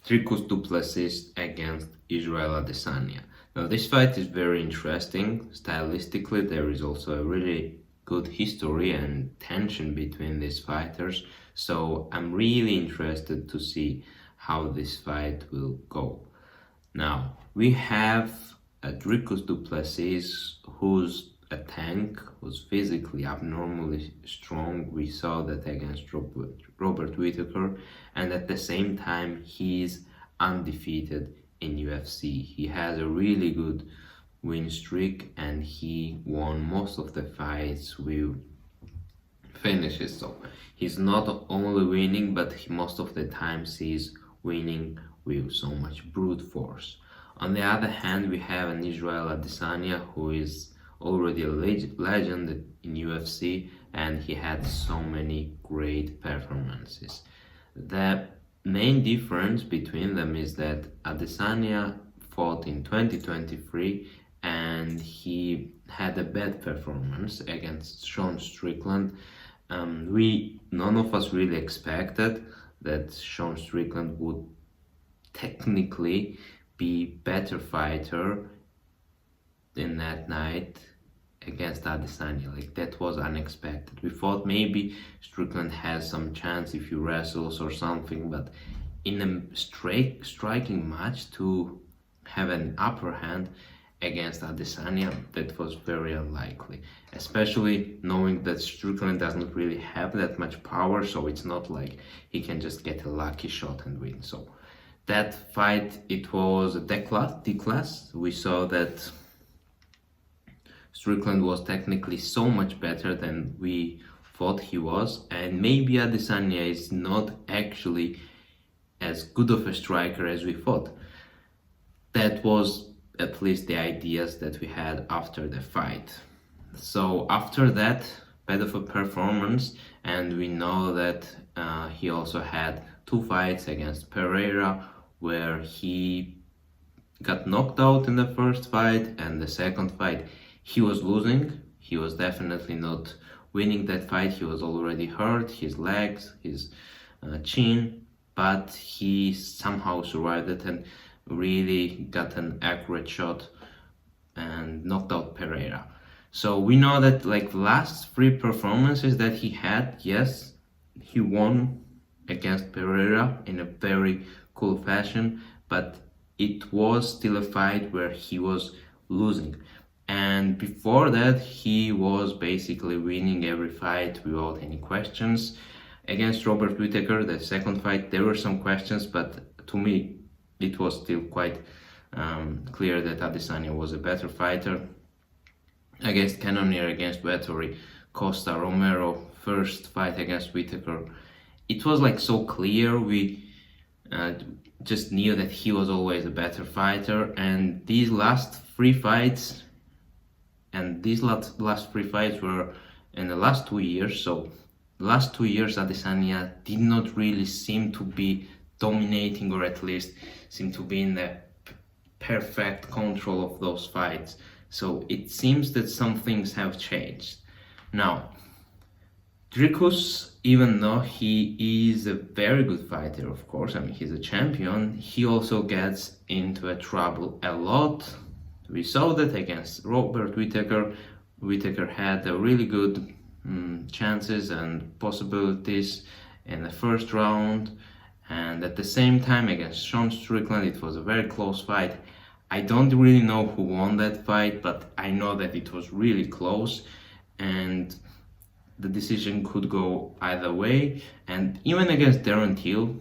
Dricus Du Plessis against Israel Adesanya. Now this fight is very interesting. Stylistically, there is also a really good history and tension between these fighters. So I'm really interested to see how this fight will go. Now we have a Dricus Du Plessis who's a tank, who's physically abnormally strong. We saw that against Robert Whittaker, and at the same time he's undefeated in UFC. He has a really good win streak and he won most of the fights with finishes. So he's not only winning, but most of the times he's winning with so much brute force. On the other hand, we have an Israel Adesanya who is already a legend in UFC, and he had so many great performances. The main difference between them is that Adesanya fought in 2023 and he had a bad performance against Sean Strickland. None of us really expected that Sean Strickland would technically be better fighter in that night against Adesanya. Like, that was unexpected. We thought maybe Strickland has some chance if he wrestles or something, but in a striking match to have an upper hand against Adesanya, that was very unlikely, especially knowing that Strickland doesn't really have that much power, so it's not like he can just get a lucky shot and win. So that fight, it was a D-class. We saw that Strickland was technically so much better than we thought he was, and maybe Adesanya is not actually as good of a striker as we thought. That was at least the ideas that we had after the fight. So after that, bad of a performance, and we know that he also had two fights against Pereira where he got knocked out in the first fight, and the second fight he was losing. He was definitely not winning that fight. He was already hurt, his legs, his chin, but he somehow survived it and really got an accurate shot and knocked out Pereira. So we know that, like, the last three performances that he had, yes, he won against Pereira in a very cool fashion, but it was still a fight where he was losing. And before that, he was basically winning every fight without any questions. Against Robert Whittaker, the second fight, there were some questions, but to me, it was still quite clear that Adesanya was a better fighter. Against Cannonier, against Vettori, Costa, Romero, first fight against Whittaker, it was like so clear. We just knew that he was always a better fighter, and these last three fights, were in the last 2 years. So the last 2 years Adesanya did not really seem to be dominating, or at least seem to be in the perfect control of those fights. So it seems that some things have changed. Now, Dricus, even though he is a very good fighter, of course, I mean, he's a champion, he also gets into a trouble a lot. We saw that against Robert Whittaker. Whittaker had a really good chances and possibilities in the first round, and at the same time against Sean Strickland, it was a very close fight. I don't really know who won that fight, but I know that it was really close, and the decision could go either way. And even against Darren Till,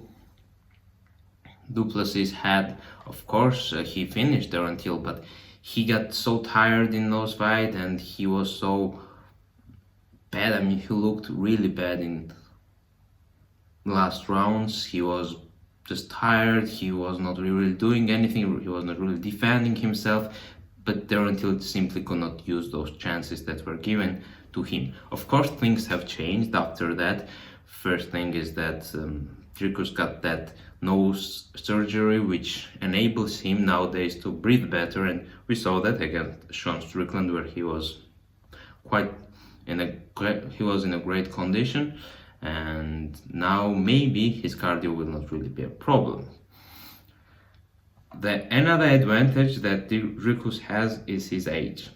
Du Plessis had, of course, he finished Darren Till, but he got so tired in those fights and he was so bad. I mean, he looked really bad in the last rounds. He was just tired, he was not really doing anything, he was not really defending himself, but Darren Till simply could not use those chances that were given to him. Of course, things have changed after that. First thing is that Dricus got that nose surgery, which enables him nowadays to breathe better, and we saw that against Sean Strickland, where he was in a great condition, and now maybe his cardio will not really be a problem. Another advantage that Dricus has is his age.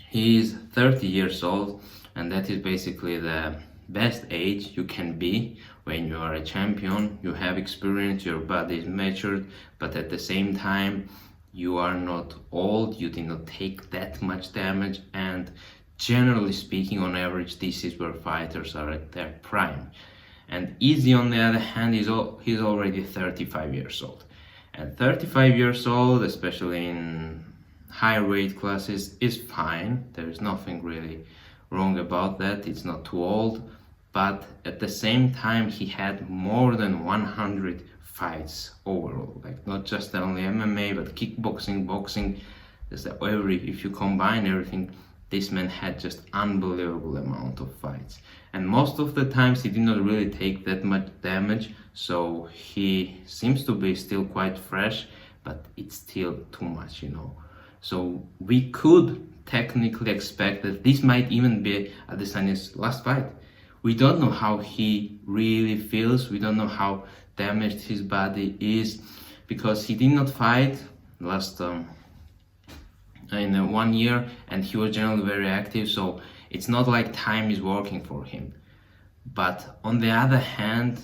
He is 30 years old, and that is basically the best age you can be when you are a champion. You have experience, your body is matured, but at the same time, you are not old, you did not take that much damage, and generally speaking, on average, this is where fighters are at their prime. And Izzy, on the other hand, he's already 35 years old. And 35 years old, especially in higher weight classes, is fine. There is nothing really wrong about that. It's not too old. But at the same time, he had more than 100 fights overall. Like not just only MMA, but kickboxing, boxing. If you combine everything, this man had just unbelievable amount of fights. And most of the times he did not really take that much damage. So he seems to be still quite fresh, but it's still too much, you know. So we could technically expect that this might even be Adesanya's last fight. We don't know how he really feels. We don't know how damaged his body is, because he did not fight last in 1 year, and he was generally very active. So it's not like time is working for him. But on the other hand,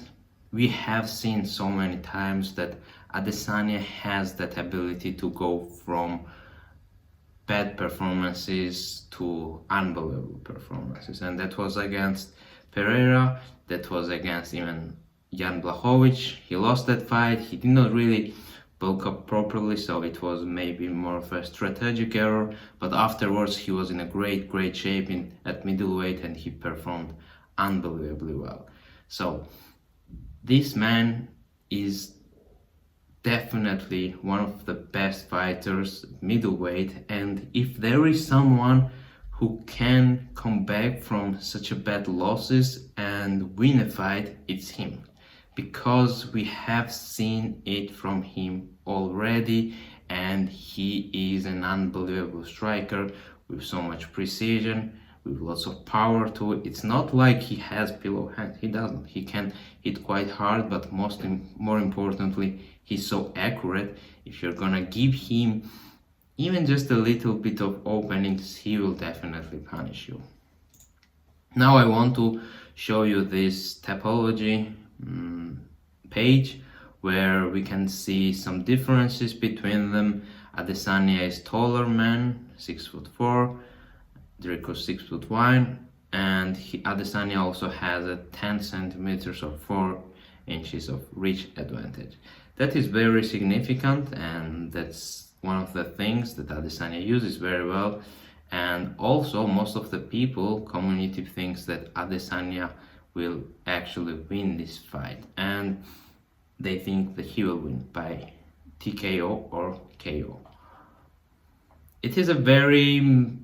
we have seen so many times that Adesanya has that ability to go from bad performances to unbelievable performances, and that was against Pereira, that was against even Jan Blachowicz. He lost that fight. He did not really bulk up properly, so it was maybe more of a strategic error, but afterwards he was in a great shape at middleweight, and he performed unbelievably well. So this man is definitely one of the best fighters middleweight, and if there is someone who can come back from such a bad losses and win a fight, it's him, because we have seen it from him already, and he is an unbelievable striker with so much precision, with lots of power to it. It's not like he has pillow hands. He doesn't. He can hit quite hard, but more importantly, he's so accurate. If you're gonna give him even just a little bit of openings, he will definitely punish you. Now I want to show you this topology page where we can see some differences between them. Adesanya is taller man, 6'4", Dricus 6'1", and Adesanya also has a 10 centimeters or 4 inches of reach advantage. That is very significant, and that's one of the things that Adesanya uses very well. And also most of the community thinks that Adesanya will actually win this fight, and they think that he will win by TKO or KO. It is a very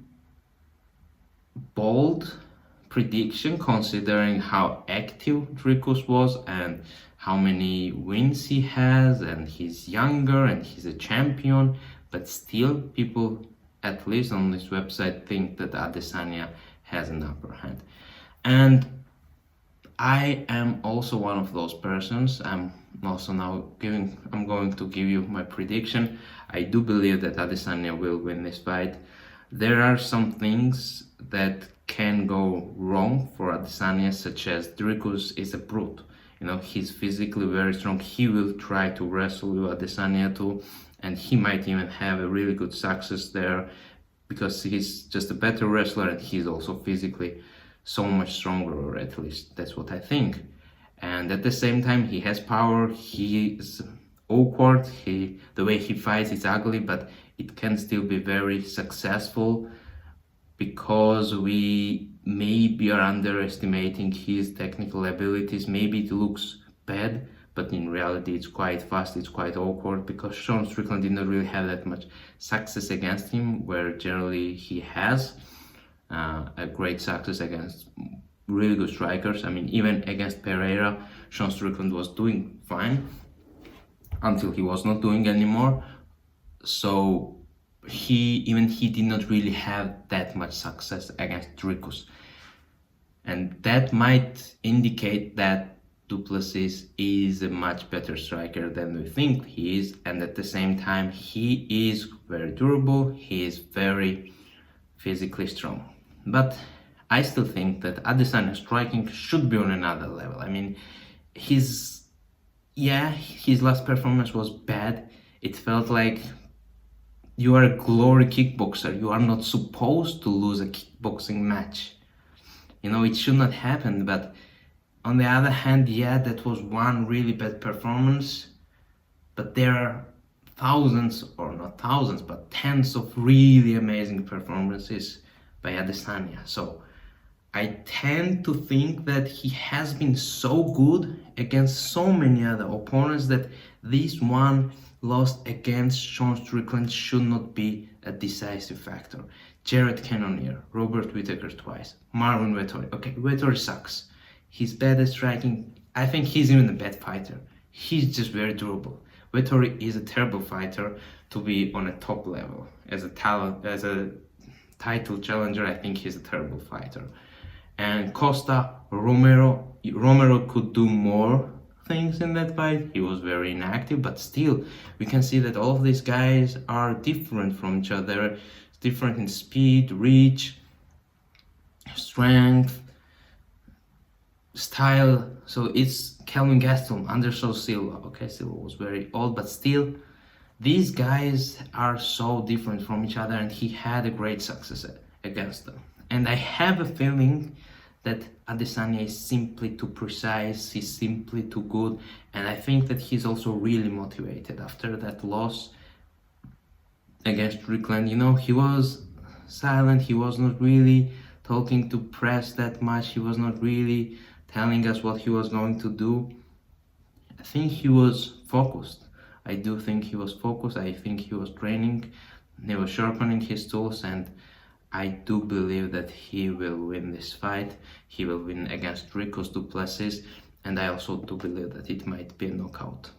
bold prediction considering how active Dricus was and how many wins he has, and he's younger and he's a champion, but still people, at least on this website, think that Adesanya has an upper hand. And I am also one of those persons. I'm going to give you my prediction. I do believe that Adesanya will win this fight. There are some things that can go wrong for Adesanya, such as Dricus is a brute. You know, he's physically very strong. He will try to wrestle with Adesanya too, and he might even have a really good success there because he's just a better wrestler, and he's also physically so much stronger, or at least that's what I think. And at the same time, he has power. He is awkward. The way he fights is ugly, but it can still be very successful because we maybe are underestimating his technical abilities. Maybe it looks bad, but in reality it's quite fast, it's quite awkward, because Sean Strickland did not really have that much success against him, where generally he has a great success against really good strikers. I mean, even against Pereira, Sean Strickland was doing fine until he was not doing anymore. So he did not really have that much success against Dricus, and that might indicate that Du Plessis is a much better striker than we think he is, and at the same time he is very durable, he is very physically strong. But I still think that Adesanya's striking should be on another level. I mean, his last performance was bad. It felt like you are a glory kickboxer. You are not supposed to lose a kickboxing match. It should not happen. But on the other hand, that was one really bad performance. But there are thousands, or not thousands, but tens of really amazing performances by Adesanya. So I tend to think that he has been so good against so many other opponents that this one loss against Sean Strickland should not be a decisive factor. Jared Cannonier, Robert Whittaker twice, Marvin Vettori. Okay, Vettori sucks. He's bad at striking. I think he's even a bad fighter. He's just very durable. Vettori is a terrible fighter to be on a top level. As a title challenger, I think he's a terrible fighter. And Costa, Romero could do more things in that fight. He was very inactive, but still, we can see that all of these guys are different from each other. It's different in speed, reach, strength, style. So it's Kelvin Gastelum, Anderson Silva. Okay, Silva was very old, but still, these guys are so different from each other, and he had a great success against them. And I have a feeling that Adesanya is simply too precise, he's simply too good, and I think that he's also really motivated after that loss against Strickland. He was silent, he was not really talking to press that much, he was not really telling us what he was going to do. I think he was focused. I do think he was focused. I think he was training, he was sharpening his tools, and I do believe that he will win this fight. He will win against Dricus Du Plessis, and I also do believe that it might be a knockout.